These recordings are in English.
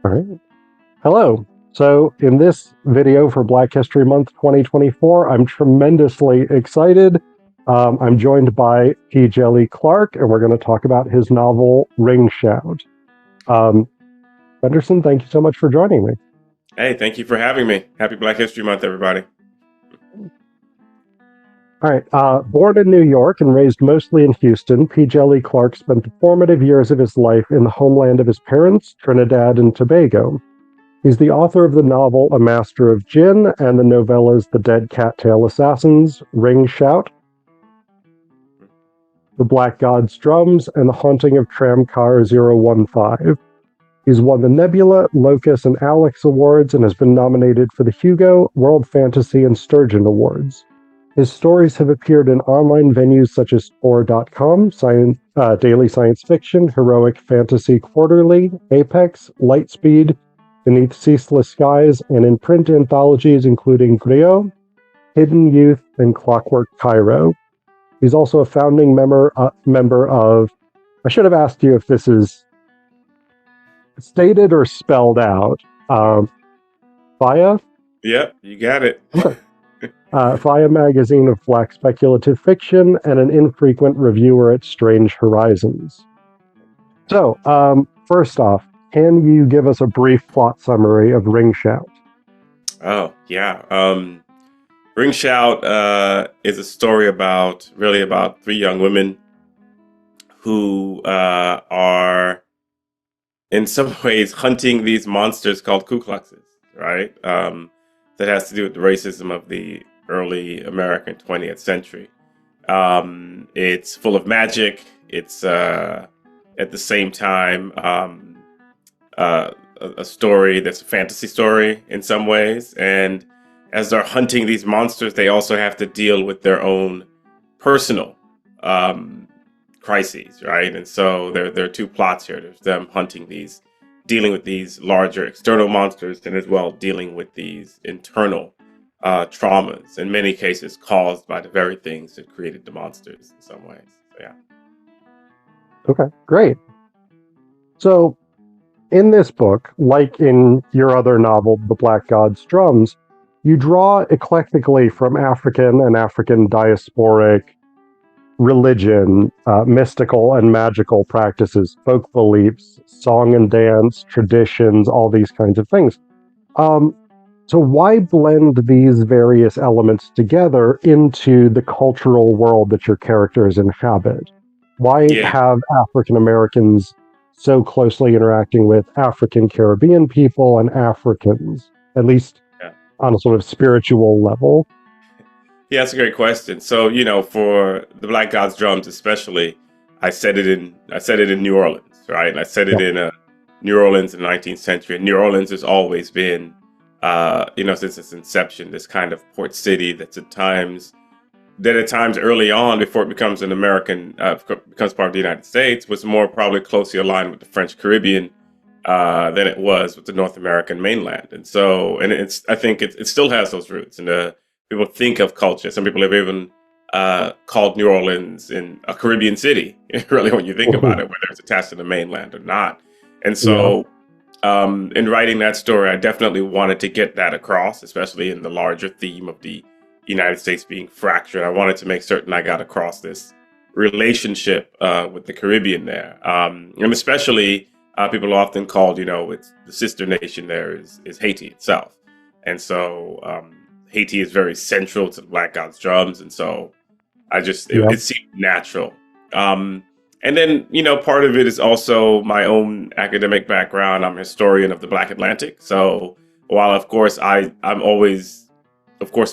All right. Hello. So, in this video for Black History Month 2024, I'm tremendously excited. I'm joined by Djeli Clark, and we're going to talk about his novel Ring Shout. Henderson, thank you so much for joining me. Hey, thank you for having me. Happy Black History Month, everybody. All right. Born in New York and raised mostly in Houston, Djeli Clark spent the formative years of his life in the homeland of his parents, Trinidad and Tobago. He's the author of the novel A Master of Gin and the novellas The Dead Cattail Assassins, Ring Shout, The Black God's Drums, and The Haunting of Tramcar 015. He's won the Nebula, Locus, and Alex Awards and has been nominated for the Hugo, World Fantasy, and Sturgeon Awards. His stories have appeared in online venues such as Tor.com, Daily Science Fiction, Heroic Fantasy Quarterly, Apex, Lightspeed, Beneath Ceaseless Skies, and in print anthologies including Griot, Hidden Youth, and Clockwork Cairo. He's also a founding member of, I should have asked you if this is stated or spelled out, FIA? Yep, you got it. FIA magazine of Black speculative fiction, and an infrequent reviewer at Strange Horizons. So, first off, can you give us a brief plot summary of Ring Shout? Oh, yeah. Ring Shout is a story about three young women who are in some ways hunting these monsters called Ku Kluxes, right? That has to do with the racism of the early American 20th century. It's full of magic. It's at the same time a story that's a fantasy story in some ways. And as they're hunting these monsters, they also have to deal with their own personal crises, right? And so there are two plots here. There's them dealing with these larger external monsters, and as well dealing with these internal traumas, in many cases caused by the very things that created the monsters in some ways. So, yeah. Okay, great. So, in this book, like in your other novel, The Black God's Drums, you draw eclectically from African and African diasporic religion, mystical and magical practices, folk beliefs, song and dance, traditions, all these kinds of things. So why blend these various elements together into the cultural world that your characters inhabit? Why have African Americans so closely interacting with African Caribbean people and Africans, at least on a sort of spiritual level? Yeah, that's a great question. So, for the Black God's Drums, especially, I said it in New Orleans, right? And I said it in New Orleans in the 19th century. And New Orleans has always been, since its inception, this kind of port city that at times early on, before it becomes becomes part of the United States, was more probably closely aligned with the French Caribbean than it was with the North American mainland. And so, I think it still has those roots. And people think of culture. Some people have even called New Orleans in a Caribbean city, really, when you think about it, whether it's attached to the mainland or not. And so in writing that story, I definitely wanted to get that across, especially in the larger theme of the United States being fractured. I wanted to make certain I got across this relationship with the Caribbean there. And especially people are often called, it's the sister nation there is Haiti itself. And so Haiti is very central to the Black God's Drums. And so it seemed natural. And then, part of it is also my own academic background. I'm a historian of the Black Atlantic. So while, of course, I'm always,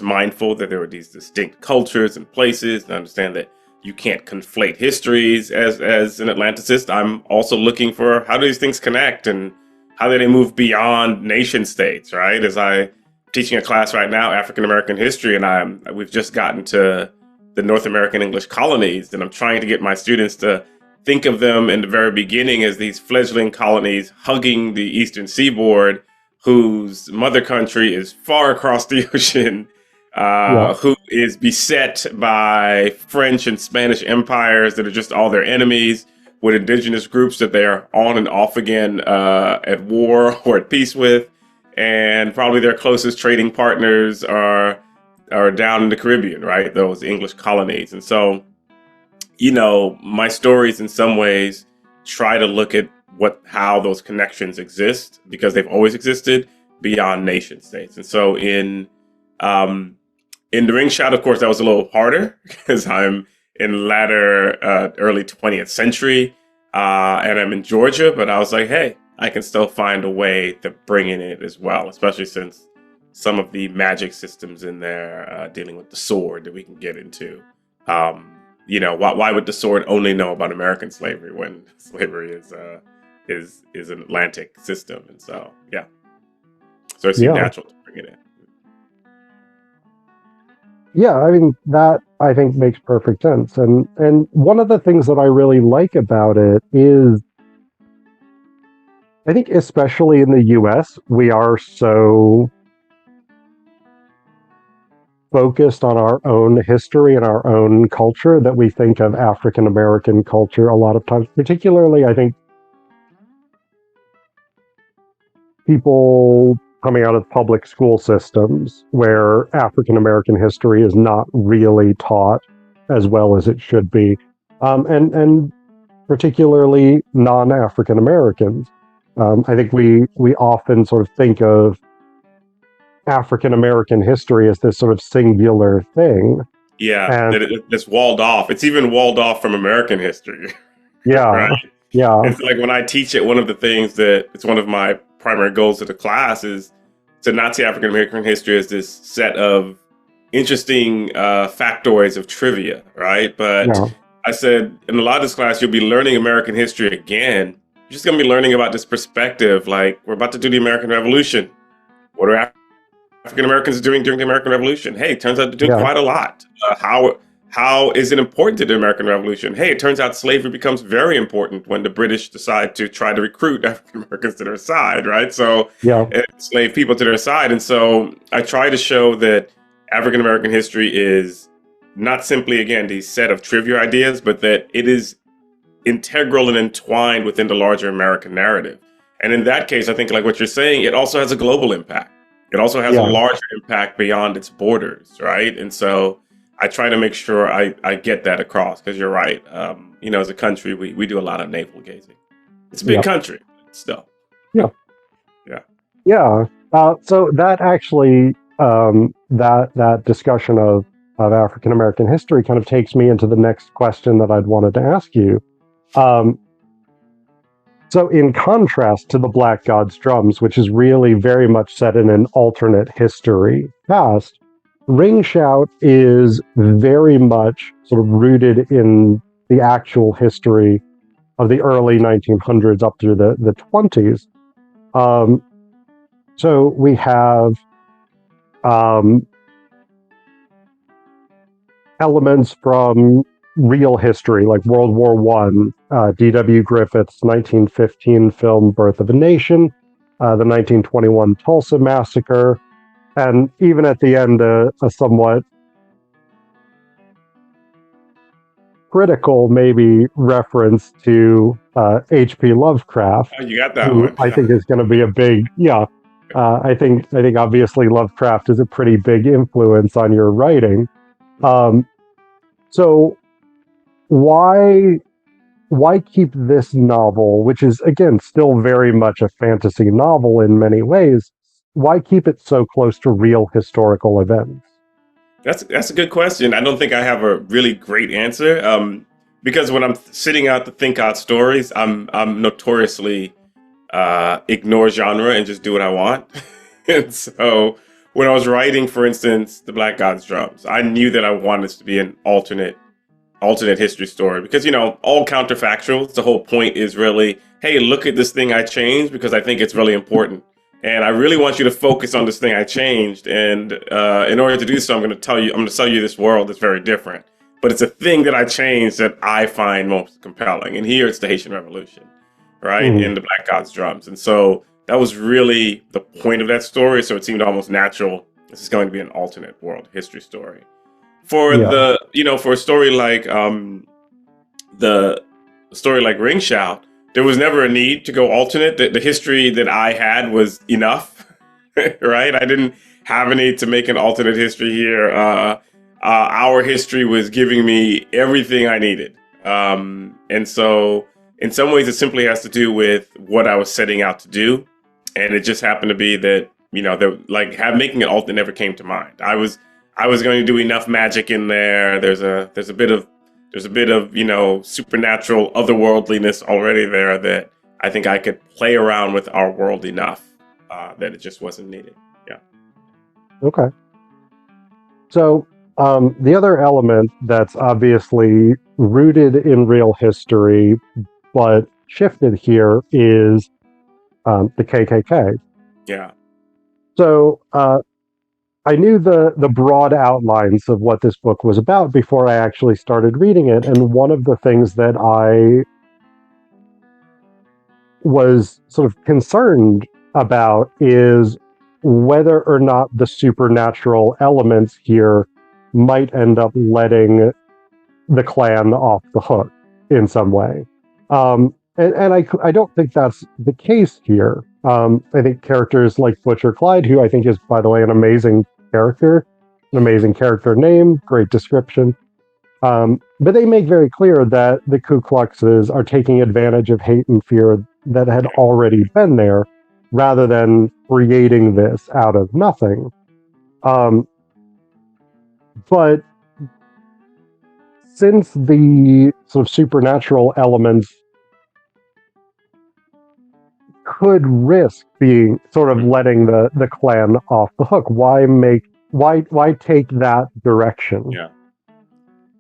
mindful that there are these distinct cultures and places, and I understand that you can't conflate histories as an Atlanticist, I'm also looking for how do these things connect and how do they move beyond nation states, right? As I'm teaching a class right now, African American history, and we've just gotten to the North American English colonies, and I'm trying to get my students to think of them in the very beginning as these fledgling colonies hugging the eastern seaboard, whose mother country is far across the ocean, who is beset by French and Spanish empires that are just all their enemies, with indigenous groups that they're on and off again at war or at peace with, and probably their closest trading partners are down in the Caribbean, right? Those English colonies. And so, my stories in some ways try to look at how those connections exist, because they've always existed beyond nation states. And so in The Ring Shout, of course, that was a little harder because I'm in latter early 20th century and I'm in Georgia, but I was like, hey, I can still find a way to bring in it as well, especially since some of the magic systems in there dealing with the sword that we can get into. Why would the sword only know about American slavery when slavery is an Atlantic system? And so, yeah. So it seemed natural to bring it in. Yeah, I mean, that I think makes perfect sense. And one of the things that I really like about it is, I think especially in the US, we are so focused on our own history and our own culture that we think of African American culture a lot of times. Particularly, I think people coming out of public school systems where African American history is not really taught as well as it should be, and particularly non-African Americans. I think we often sort of think of African American history as this sort of singular thing. Yeah, it's walled off. It's even walled off from American history. Yeah, right. Yeah. It's like when I teach it, one of the things that it's one of my primary goals of the class is to not see African American history as this set of interesting factoids of trivia, right? But I said in a lot of this class, you'll be learning American history again. You're just going to be learning about this perspective. Like, we're about to do the American Revolution. What are African Americans doing during the American Revolution? Hey, it turns out they're doing quite a lot. How is it important to the American Revolution? Hey, it turns out slavery becomes very important when the British decide to try to recruit African Americans to their side, right? So enslave people to their side. And so I try to show that African American history is not simply, again, these set of trivia ideas, but that it is integral and entwined within the larger American narrative. And in that case, I think like what you're saying, it also has a global impact. It also has a larger impact beyond its borders, right? And so I try to make sure I get that across, because you're right. As a country, we do a lot of navel gazing. It's a big country, still. So that actually, that discussion of African American history kind of takes me into the next question that I'd wanted to ask you. So in contrast to the Black God's Drums, which is really very much set in an alternate history past, Ring Shout is very much sort of rooted in the actual history of the early 1900s up through the 20s. So we have elements from real history, like World War I, D.W. Griffith's 1915 film Birth of a Nation, the 1921 Tulsa Massacre, and even at the end, a somewhat critical, maybe, reference to H.P. Lovecraft. Oh, you got that one. I think is going to be a big, I think obviously Lovecraft is a pretty big influence on your writing. So why keep this novel, which is, again, still very much a fantasy novel in many ways, why keep it so close to real historical events? That's a good question. I don't think I have a really great answer, because when I'm sitting out to think out stories, I'm notoriously ignore genre and just do what I want. And so when I was writing, for instance, The Black God's Drums, I knew that I wanted this to be an alternate history story, because, all counterfactual. The whole point is really, hey, look at this thing I changed because I think it's really important. And I really want you to focus on this thing I changed. And in order to do so, I'm going to sell you this world that's very different. But it's a thing that I changed that I find most compelling. And here it's the Haitian Revolution, right? In The Black God's Drums. And so that was really the point of that story. So it seemed almost natural. This is going to be an alternate world history story. For for a story like the a story like Ring Shout, there was never a need to go alternate. The history that I had was enough, right? I didn't have a need to make an alternate history here. Our history was giving me everything I needed. And so in some ways, it simply has to do with what I was setting out to do. And it just happened to be that, making an alternate never came to mind. I was going to do enough magic in there. There's a bit of supernatural otherworldliness already there that I think I could play around with our world enough that it just wasn't needed. Yeah. Okay. So the other element that's obviously rooted in real history but shifted here is the KKK. Yeah. So I knew the broad outlines of what this book was about before I actually started reading it. And one of the things that I was sort of concerned about is whether or not the supernatural elements here might end up letting the Klan off the hook in some way. And I don't think that's the case here. I think characters like Butcher Clyde, who I think is, by the way, an amazing character name, great description. But they make very clear that the Ku Kluxes are taking advantage of hate and fear that had already been there, rather than creating this out of nothing. But since the sort of supernatural elements could risk being sort of letting the Klan off the hook, why take that direction? Yeah.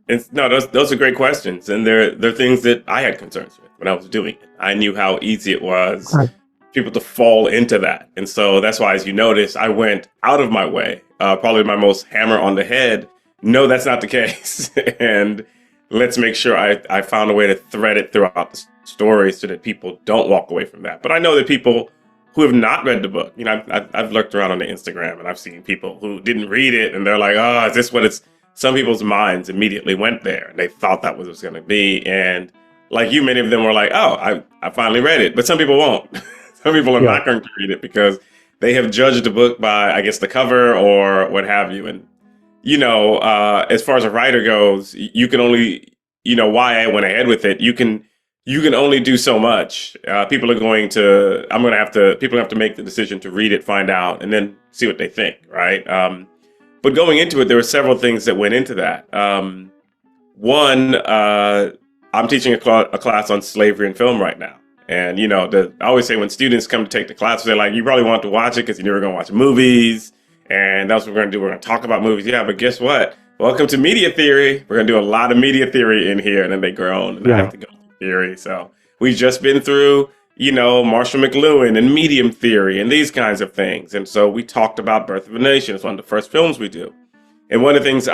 Those are great questions, and they're things that I had concerns with when I was doing it. I knew how easy it was for people to fall into that, and so that's why, as you notice, I went out of my way, probably my most hammer on the head. No, that's not the case, and let's make sure I found a way to thread it throughout the story so that people don't walk away from that. But I know that people who have not read the book, I've lurked around on the Instagram and I've seen people who didn't read it and they're like, oh, is this what it's? Some people's minds immediately went there and they thought that was what it was going to be. And like you, many of them were like, oh, I finally read it. But some people won't. Some people are not going to read it because they have judged the book by, I guess, the cover or what have you. And, as far as a writer goes, you can only, why I went ahead with it. You can only do so much. People are going to have to make the decision to read it, find out, and then see what they think. Right. But going into it, there were several things that went into that. One, I'm teaching a class on slavery and film right now. And, I always say when students come to take the class, they're like, you probably want to watch it because you're never going to watch movies. And that's what we're going to do. We're going to talk about movies. Yeah, but guess what? Welcome to media theory. We're going to do a lot of media theory in here. And then they groan and I have to go through theory. So we've just been through, Marshall McLuhan and medium theory and these kinds of things. And so we talked about Birth of a Nation. It's one of the first films we do. And one of the things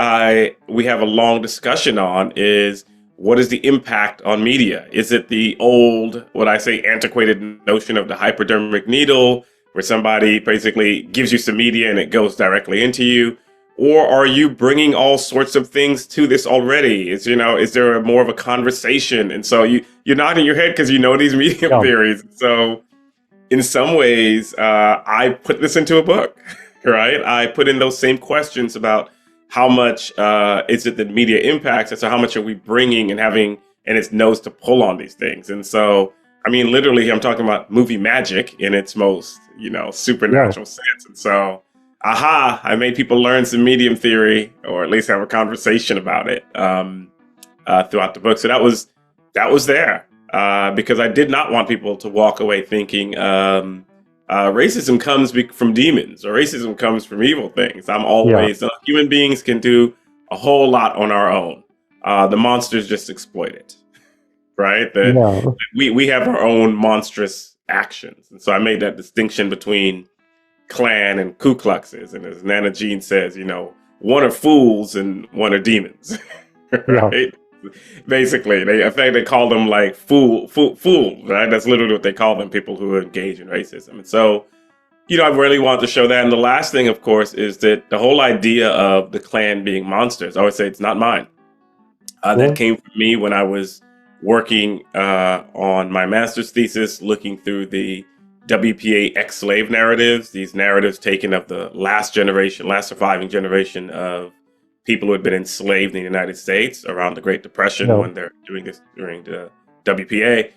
we have a long discussion on is, what is the impact on media? Is it the old, what I say, antiquated notion of the hypodermic needle, where somebody basically gives you some media and it goes directly into you? Or are you bringing all sorts of things to this already? Is there more of a conversation? And so you're nodding your head because you know these medium theories. So in some ways, I put this into a book, right? I put in those same questions about how much is it that media impacts, and so how much are we bringing and having, and its nose to pull on these things. And so, literally, I'm talking about movie magic in its most, supernatural sense. And so, I made people learn some medium theory, or at least have a conversation about it throughout the book. So that was there because I did not want people to walk away thinking racism comes from demons or racism comes from evil things. I'm always human beings can do a whole lot on our own. The monsters just exploit it, right? We have our own monstrous actions, and so I made that distinction between Klan and Ku Kluxes. And as Nana Jean says, one are fools and one are demons, right? Basically, they call them like fools, right? That's literally what they call them, people who engage in racism. And so, I really want to show that. And the last thing, of course, is that the whole idea of the Klan being monsters, I would say it's not mine. That came from me when I was working on my master's thesis, looking through the WPA ex-slave narratives, these narratives taken of the last surviving generation of people who had been enslaved in the United States around the Great Depression when they're doing this during the WPA.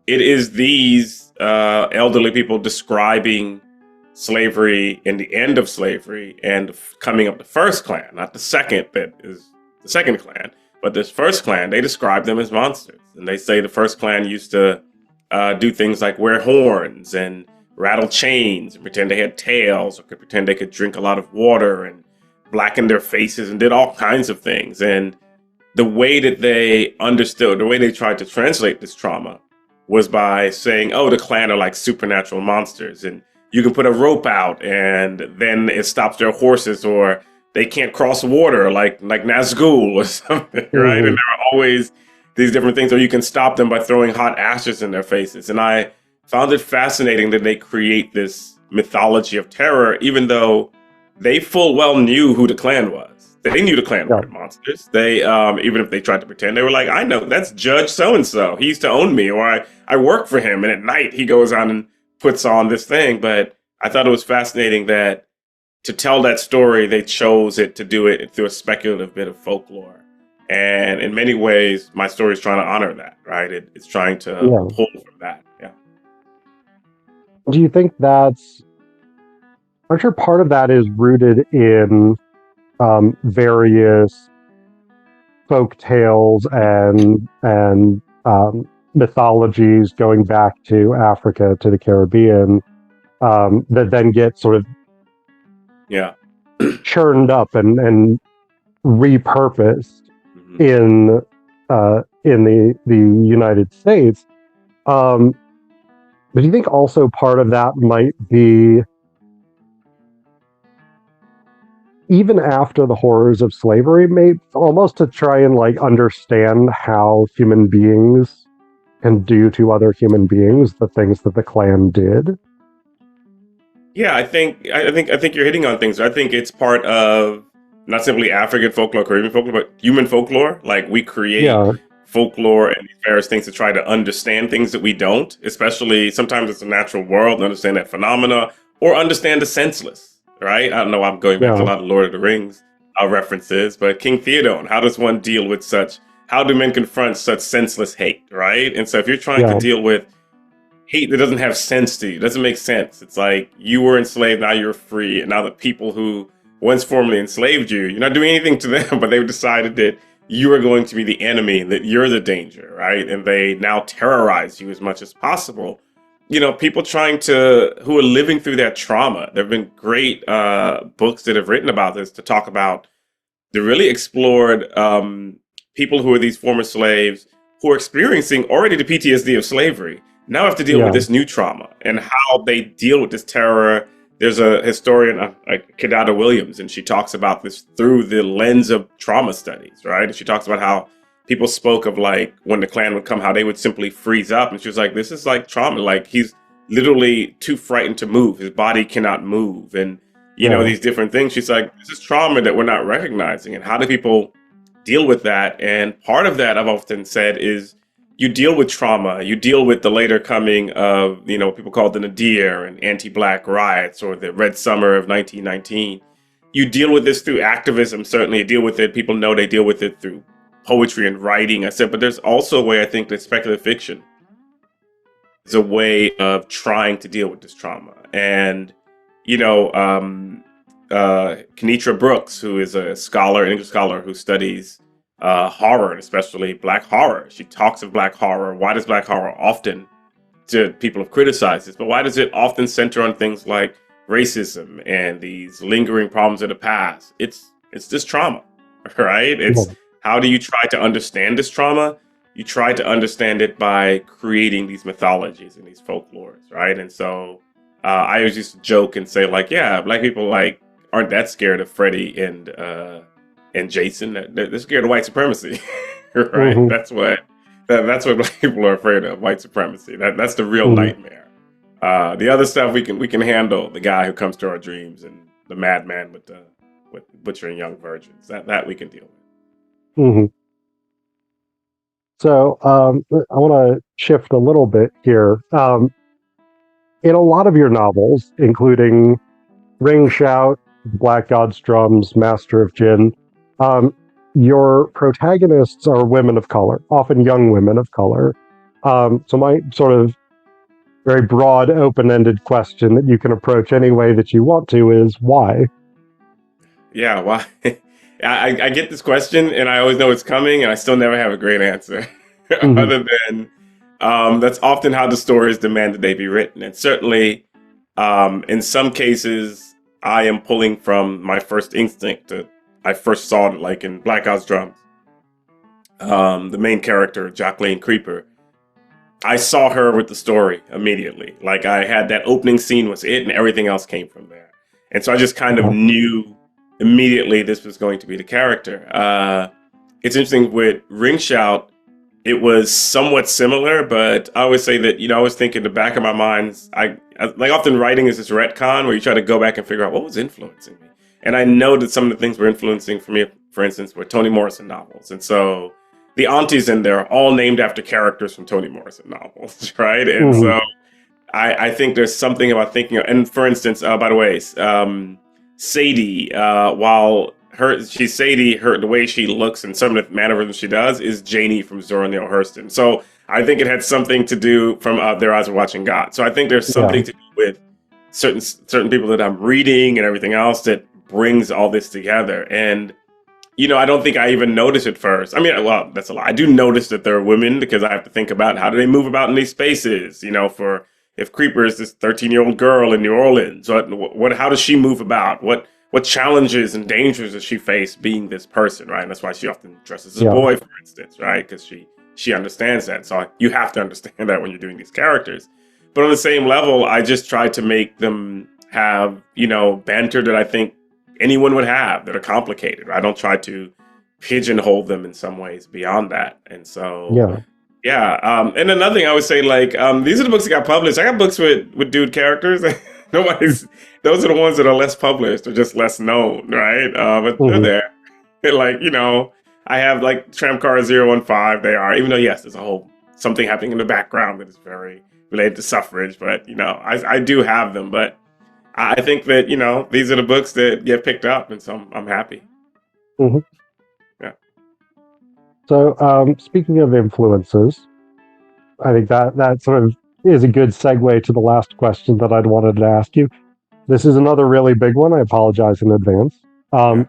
It is these elderly people describing slavery and the end of slavery and coming up the first Klan, not the second that is the second Klan, but this first Klan. They describe them as monsters, and they say the first Klan used to do things like wear horns and rattle chains and pretend they had tails, or could pretend they could drink a lot of water and blacken their faces and did all kinds of things. And the way that they understood, the way they tried to translate this trauma was by saying, oh, the Klan are like supernatural monsters, and you can put a rope out and then it stops their horses, or they can't cross water like Nazgul or something, right? And there are always these different things, or you can stop them by throwing hot ashes in their faces. And I found it fascinating that they create this mythology of terror, even though they full well knew who the Klan was. They knew the Klan were monsters. They, even if they tried to pretend, they were like, I know, that's Judge so-and-so. He used to own me, or I work for him. And at night he goes on and puts on this thing. But I thought it was fascinating that to tell that story, they chose to do it through a speculative bit of folklore. And in many ways, my story is trying to honor that, right? It's trying to pull from that. Yeah. Do you think I'm sure part of that is rooted in various folk tales and mythologies going back to Africa, to the Caribbean, that then get sort of churned up and repurposed in the United States. But do you think also part of that might be, even after the horrors of slavery, maybe almost to try and like understand how human beings can do to other human beings the things that the Klan did? Yeah, I think you're hitting on things. I think it's part of not simply African folklore, Caribbean folklore, but human folklore. Like, we create folklore and these various things to try to understand things that we don't, especially sometimes it's a natural world, and understand that phenomena, or understand the senseless, right? I don't know, I'm going back to a lot of Lord of the Rings references, but King Theoden, how does one deal with how do men confront such senseless hate, right? And so if you're trying to deal with hate that doesn't have sense to you, doesn't make sense. It's like you were enslaved, now you're free, and now the people who once formerly enslaved you, you're not doing anything to them, but they've decided that you are going to be the enemy, that you're the danger, right? And they now terrorize you as much as possible. You know, people who are living through that trauma. There have been great books that have written about this, to talk about, they really explored people who are these former slaves who are experiencing already the PTSD of slavery, now have to deal with this new trauma and how they deal with this terror. There's a historian, Kidada Williams, and she talks about this through the lens of trauma studies, right? And she talks about how people spoke of, like, when the Klan would come, how they would simply freeze up. And she was like, this is like trauma. Like, he's literally too frightened to move. His body cannot move. And, you know, these different things. She's like, this is trauma that we're not recognizing. And how do people deal with that? And part of that, I've often said, is you deal with trauma. You deal with the later coming of, you know, people call it the Nadir and anti-Black riots, or the Red Summer of 1919. You deal with this through activism, certainly. You deal with it. People know they deal with it through poetry and writing. I said, but there's also a way, I think, that speculative fiction is a way of trying to deal with this trauma. And, you know, Kenitra Brooks, who is a scholar, an English scholar who studies horror, and especially Black horror. She talks of Black horror. Why does Black horror often, to people have criticized this, but why does it often center on things like racism and these lingering problems of the past? It's this trauma, right? It's how do you try to understand this trauma? You try to understand it by creating these mythologies and these folklores, right? And so I always used to joke and say, like, yeah, Black people aren't that scared of Freddie and Jason. They're scared of white supremacy, right? That's what Black people are afraid of, white supremacy. That's the real nightmare. The other stuff we can handle. The guy who comes to our dreams and the madman with butchering young virgins. That we can deal with. So I want to shift a little bit here. In a lot of your novels, including Ring Shout, Black God's Drums, Master of Jinn, um, your protagonists are women of color, often young women of color. So my sort of very broad, open-ended question that you can approach any way that you want to is why? Yeah, why? I get this question, and I always know it's coming, and I still never have a great answer, Hmm. other than that's often how the stories demand that they be written. And certainly, in some cases, I am pulling from my first instinct. I first saw it like in Black God's Drums. The main character, Jacqueline Creeper, I saw her with the story immediately. Like I had that opening scene was it, and everything else came from there. And so I just kind of Uh-huh. knew immediately this was going to be the character. It's interesting with Ring Shout, it was somewhat similar, but I always say that I always think in the back of my mind, I like often writing is this retcon where you try to go back and figure out what was influencing me. And I know that some of the things were influencing for me, for instance, were Toni Morrison novels, and so the aunties in there are all named after characters from Toni Morrison novels, right? And Hmm. so I think there's something about thinking. And for instance, by the way, Sadie, while she's Sadie, the way she looks and some of the mannerisms she does is Janie from Zora Neale Hurston. So I think it had something to do from Their Eyes Are Watching God. So I think there's Yeah. something to do with certain people that I'm reading and everything else that brings all this together. And I don't think I even noticed it first. I mean, well, that's a lie. I do notice that there are women because I have to think about how do they move about in these spaces. For if Creeper is this 13-year-old girl in New Orleans, how does she move about? What challenges and dangers does she face being this person, right? And that's why she often dresses as a Yeah. boy, for instance, right? Because she understands that. So you have to understand that when you're doing these characters. But on the same level, I just try to make them have banter that I think anyone would have that are complicated. I don't try to pigeonhole them in some ways beyond that. And so, Yeah. yeah. And another thing I would say, like, these are the books that got published. I got books with dude characters. Nobody's. Those are the ones that are less published or just less known, right? But they're Hmm. there. Like, I have like Tramcar 015. They are, even though yes, there's a whole something happening in the background that is very related to suffrage. But I do have them. But I think that these are the books that get picked up, and so I'm happy. Hmm. Yeah, So speaking of influences, I think that sort of is a good segue to the last question that I'd wanted to ask you. This is another really big one. I apologize in advance. yeah,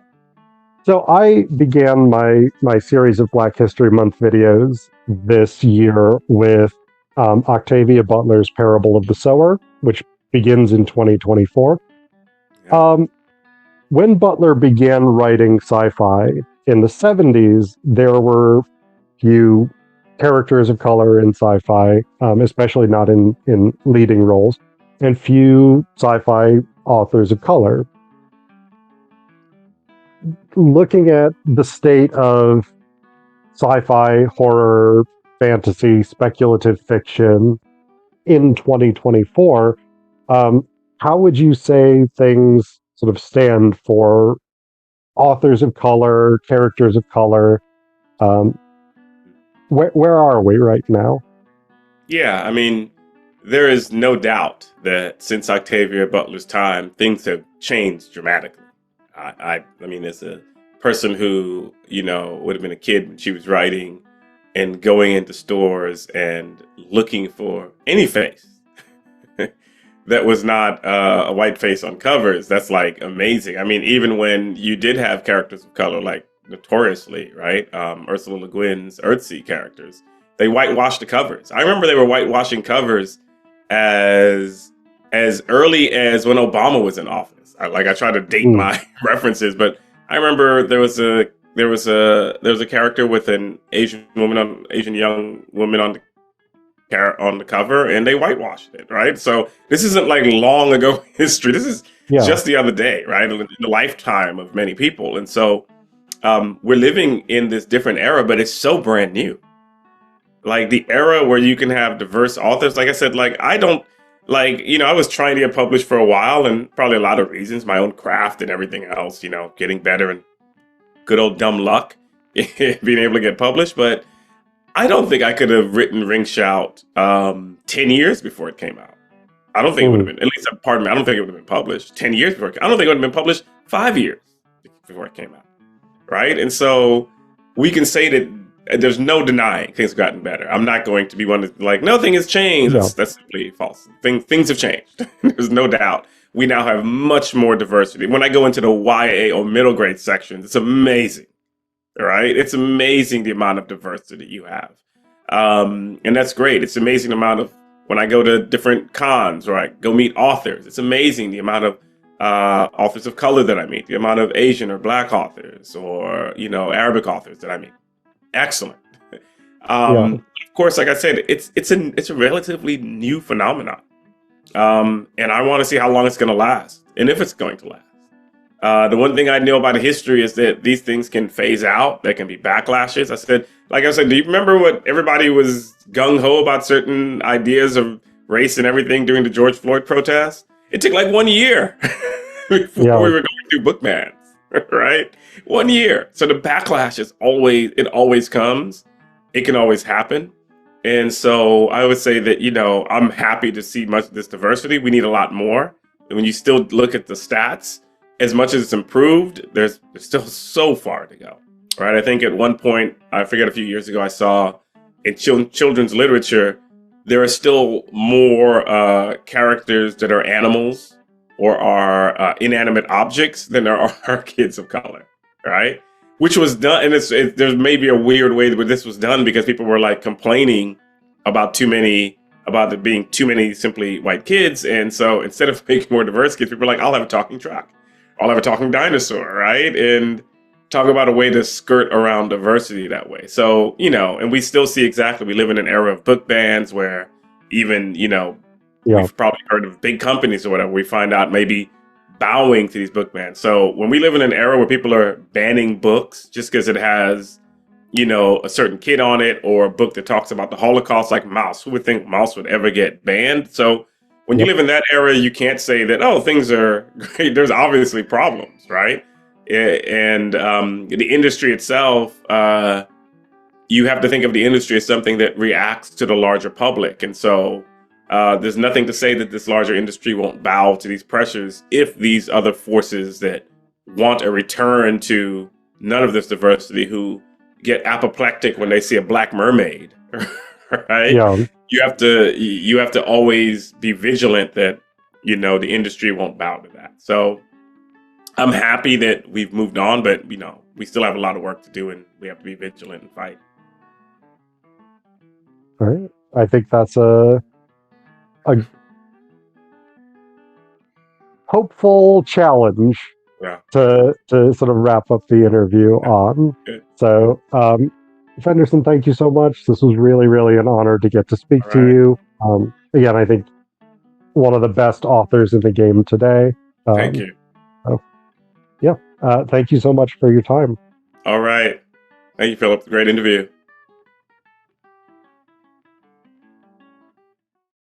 So I began my series of Black History Month videos this year with Octavia Butler's Parable of the Sower, which begins in 2024. yeah, Um, when Butler began writing sci-fi in the 70s, there were few characters of color in sci-fi, especially not in leading roles, and few sci-fi authors of color. Looking at the state of sci-fi, horror, fantasy, speculative fiction in 2024, um, how would you say things sort of stand for authors of color, characters of color? Um, where are we right now? yeah. I mean, there is no doubt that since Octavia Butler's time, things have changed dramatically. I mean, as a person who would have been a kid when she was writing, and going into stores and looking for any face that was not a white face on covers. That's like amazing. I mean, even when you did have characters of color, like notoriously, right? Ursula Le Guin's Earthsea characters, they whitewashed the covers. I remember they were whitewashing covers as as early as when Obama was in office. I try to date Mm, my references, but I remember there was a character with an Asian young woman on the cover, and they whitewashed it, right? So this isn't like long ago history. This is yeah. just the other day, right? In the lifetime of many people. And so we're living in this different era, but it's so brand new. Like the era where you can have diverse authors. Like I said, like I don't like, I was trying to get published for a while, and probably a lot of reasons, my own craft and everything else, getting better and good old dumb luck being able to get published. But I don't think I could have written Ring Shout 10 years before it came out. I don't think it would have been, at least, pardon me, I don't think it would have been published 10 years before. I don't think it would have been published 5 years before it came out. Right? And so we can say that there's no denying things have gotten better. I'm not going to be one to like, nothing has changed. No. That's simply false. Things have changed. There's no doubt. We now have much more diversity. When I go into the YA or middle grade sections, it's amazing. Right? It's amazing the amount of diversity you have. And that's great. It's amazing the amount of, when I go to different cons or I go meet authors, it's amazing the amount of authors of color that I meet, the amount of Asian or Black authors or, Arabic authors that I meet. Excellent. Of course, like I said, it's a relatively new phenomenon. And I want to see how long it's going to last and if it's going to last. The one thing I know about history is that these things can phase out. There can be backlashes. Like I said, do you remember what everybody was gung-ho about certain ideas of race and everything during the George Floyd protests? It took like 1 year before we were going through book bans, right? 1 year. So the backlash it always comes. It can always happen. And so I would say that, I'm happy to see much of this diversity. We need a lot more. And when you still look at the stats, as much as it's improved, there's still so far to go, right? I think at one point, I forget a few years ago, I saw in children's literature, there are still more characters that are animals or are inanimate objects than there are kids of color, right? Which was done, and there's maybe a weird way where this was done because people were like complaining about there being too many simply white kids. And so instead of making more diverse kids, people were like, I'll have a talking truck. I'll have a talking dinosaur, right? And talk about a way to skirt around diversity that way. So, and we still see we live in an era of book bans where even, we've probably heard of big companies or whatever, we find out maybe bowing to these book bans. So when we live in an era where people are banning books just because it has, a certain kid on it or a book that talks about the Holocaust, like Mouse, who would think Mouse would ever get banned? So when you live in that era, you can't say that, things are great. There's obviously problems, right? And the industry itself, you have to think of the industry as something that reacts to the larger public. And so there's nothing to say that this larger industry won't bow to these pressures if these other forces that want a return to none of this diversity, who get apoplectic when they see a black mermaid, right? Yeah. You have to always be vigilant that, the industry won't bow to that. So I'm happy that we've moved on, but, we still have a lot of work to do and we have to be vigilant and fight. All right. I think that's a hopeful challenge to sort of wrap up the interview on. Good. So, Fenderson, thank you so much. This was really, really an honor to get to speak to you. Again, I think one of the best authors in the game today. Thank you. Thank you so much for your time. All right. Thank you, Philip. Great interview.